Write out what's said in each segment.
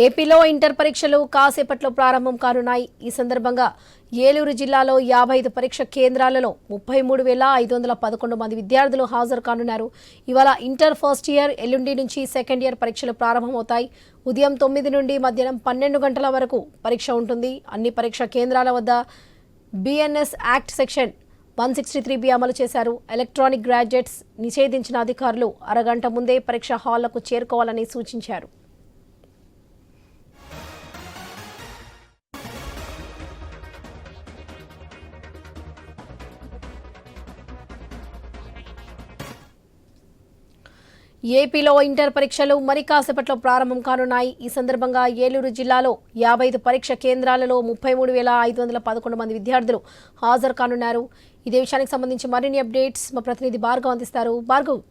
ఏపీలో ఇంటర్ పరీక్షలు కాసేపట్లో ప్రారంభం కానున్నాయి. ఈ సందర్భంగా ఏలూరు జిల్లాలో 55 పరీక్ష కేంద్రాలలో 33,511 మంది విద్యార్థులు హాజరు కానున్నారు. ఇవాళ ఇంటర్ ఫస్ట్ ఇయర్, ఎల్లుండి నుంచి సెకండ్ ఇయర్ పరీక్షలు ప్రారంభమవుతాయి. ఉదయం 9 నుండి మధ్యాహ్నం 12 గంటల వరకు పరీక్ష ఉంటుంది. అన్ని పరీక్ష కేంద్రాల వద్ద బిఎన్ఎస్ యాక్ట్ సెక్షన్ 163B అమలు చేశారు. ఎలక్ట్రానిక్ గ్రాడ్యుయేట్స్ నిషేధించిన అధికారులు అరగంట ముందే పరీక్ష హాళ్లకు చేరుకోవాలని సూచించారు. ఏపీలో ఇంటర్ పరీక్షలు మరి కాసేపట్లో ప్రారంభం కానున్నాయి. ఈ సందర్భంగా ఏలూరు జిల్లాలో 55 పరీక్ష కేంద్రాలలో 33,511 మంది విద్యార్థులు హాజరు కానున్నారు. ఇదే విషయానికి సంబంధించి మరిన్ని అప్డేట్స్ మా ప్రతినిధి భార్గవ్ అందిస్తారు. భార్గవ్.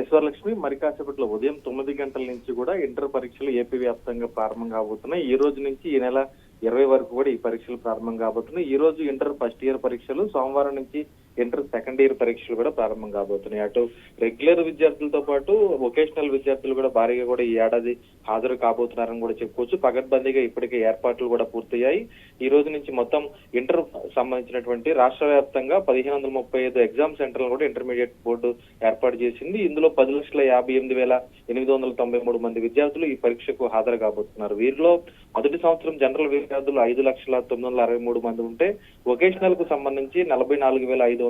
ఈశ్వర్లక్ష్మి, మరి కాసేపట్లో ఉదయం 9 గంటల నుంచి కూడా ఇంటర్ పరీక్షలు ఏపీ వ్యాప్తంగా ప్రారంభం కాబోతున్నాయి. ఈ రోజు నుంచి ఈ నెల 20 వరకు కూడా ఈ పరీక్షలు ప్రారంభం కాబోతున్నాయి. ఈ రోజు ఇంటర్ ఫస్ట్ ఇయర్ పరీక్షలు, సోమవారం నుంచి ఇంటర్ సెకండ్ ఇయర్ పరీక్షలు కూడా ప్రారంభం కాబోతున్నాయి. అటు రెగ్యులర్ విద్యార్థులతో పాటు వొకేషనల్ విద్యార్థులు కూడా భారీగా కూడా ఈ ఏడాది హాజరు కాబోతున్నారని కూడా చెప్పుకోవచ్చు. పకడ్బందీగా ఇప్పటికే ఏర్పాట్లు కూడా పూర్తయ్యాయి. ఈ రోజు నుంచి మొత్తం ఇంటర్ సంబంధించినటువంటి రాష్ట్ర వ్యాప్తంగా 1535 ఎగ్జామ్ సెంటర్లు కూడా ఇంటర్మీడియట్ బోర్డు ఏర్పాటు చేసింది. ఇందులో 10,58,893 మంది విద్యార్థులు ఈ పరీక్షకు హాజరు కాబోతున్నారు. వీరిలో మొదటి సంవత్సరం జనరల్ విద్యార్థులు 5,963 మంది ఉంటే, వొకేషనల్ కు సంబంధించి 44,581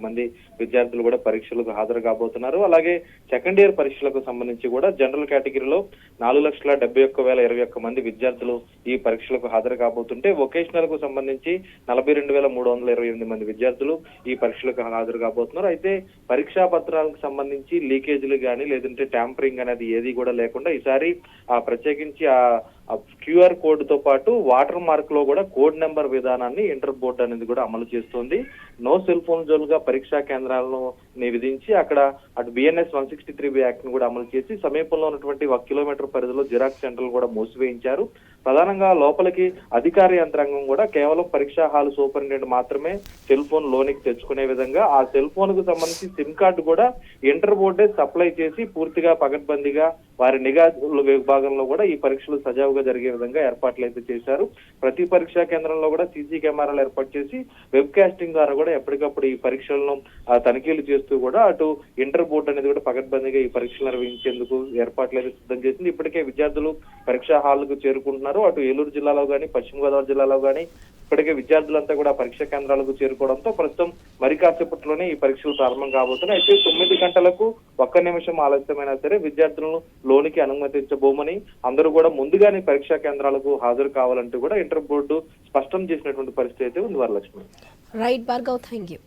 మంది విద్యార్థులు కూడా పరీక్షలకు హాజరు కాబోతున్నారు. అలాగే సెకండ్ ఇయర్ పరీక్షలకు సంబంధించి కూడా జనరల్ కేటగిరీలో 4,71,021 మంది విద్యార్థులు ఈ పరీక్షలకు హాజరు కాబోతుంటే, వొకేషనల్ కు సంబంధించి 42,328 మంది విద్యార్థులు ఈ పరీక్షలకు హాజరు కాబోతున్నారు. అయితే పరీక్షా పత్రాలకు సంబంధించి లీకేజీలు కానీ లేదంటే ట్యాంపరింగ్ అనేది ఏది కూడా లేకుండా ఈసారి ప్రత్యేకించి క్యూఆర్ కోడ్ తో పాటు వాటర్ మార్క్ లో కూడా కోడ్ నెంబర్ విధానాన్ని ఇంటర్ బోర్డు అనేది కూడా అమలు చేస్తోంది. నో సెల్ ఫోన్ జోన్ గా పరీక్షా కేంద్రాలను విధించి అక్కడ అటు బిఎన్ఎస్ 163B యాక్ట్ ను కూడా అమలు చేసి సమీపంలో ఉన్నటువంటి 1 కిలోమీటర్ పరిధిలో జిరాక్స్ సెంటర్లు కూడా మూసివేయించారు. ప్రధానంగా లోపలికి అధికార యంత్రాంగం కూడా కేవలం పరీక్షా హాల్ సూపరింటెండెంట్ మాత్రమే సెల్ ఫోన్ లోనికి తెచ్చుకునే విధంగా ఆ సెల్ ఫోన్ కు సంబంధించి సిమ్ కార్డు కూడా ఇంటర్ బోర్డే సప్లై చేసి పూర్తిగా పకడ్బందీగా వారి నిఘా విభాగంలో కూడా ఈ పరీక్షలు సజావుగా జరిగే విధంగా ఏర్పాట్లు అయితే చేశారు. ప్రతి పరీక్షా కేంద్రంలో కూడా సీసీ కెమెరాలు ఏర్పాటు చేసి వెబ్ కాస్టింగ్ ద్వారా కూడా ఎప్పటికప్పుడు ఈ పరీక్షలను తనిఖీలు చేస్తూ కూడా అటు ఇంటర్ బోర్డు అనేది కూడా పకడ్బందీగా ఈ పరీక్షలు నిర్వహించేందుకు ఏర్పాట్లు అయితే సిద్ధం చేసింది. ఇప్పటికే విద్యార్థులు పరీక్షా హాల్కు చేరుకుంటున్నారు. అటు ఏలూరు జిల్లాలో కానీ పశ్చిమ గోదావరి జిల్లాలో కానీ ఇప్పటికే విద్యార్థులంతా కూడా పరీక్షా కేంద్రాలకు చేరుకోవడంతో ప్రస్తుతం మరి కాసేపట్లోనే ఈ పరీక్షలు ప్రారంభం కాబోతున్నాయి. అయితే 9 గంటలకు 1 నిమిషం ఆలస్యమైనా సరే విద్యార్థులను లోనికి అనుమతించబోమని, అందరూ కూడా ముందుగానే పరీక్షా కేంద్రాలకు హాజరు కావాలంటూ కూడా ఇంటర్ బోర్డు స్పష్టం చేసినటువంటి పరిస్థితి అయితే ఉంది. Varalakshmi. Right Bhargav, thank you.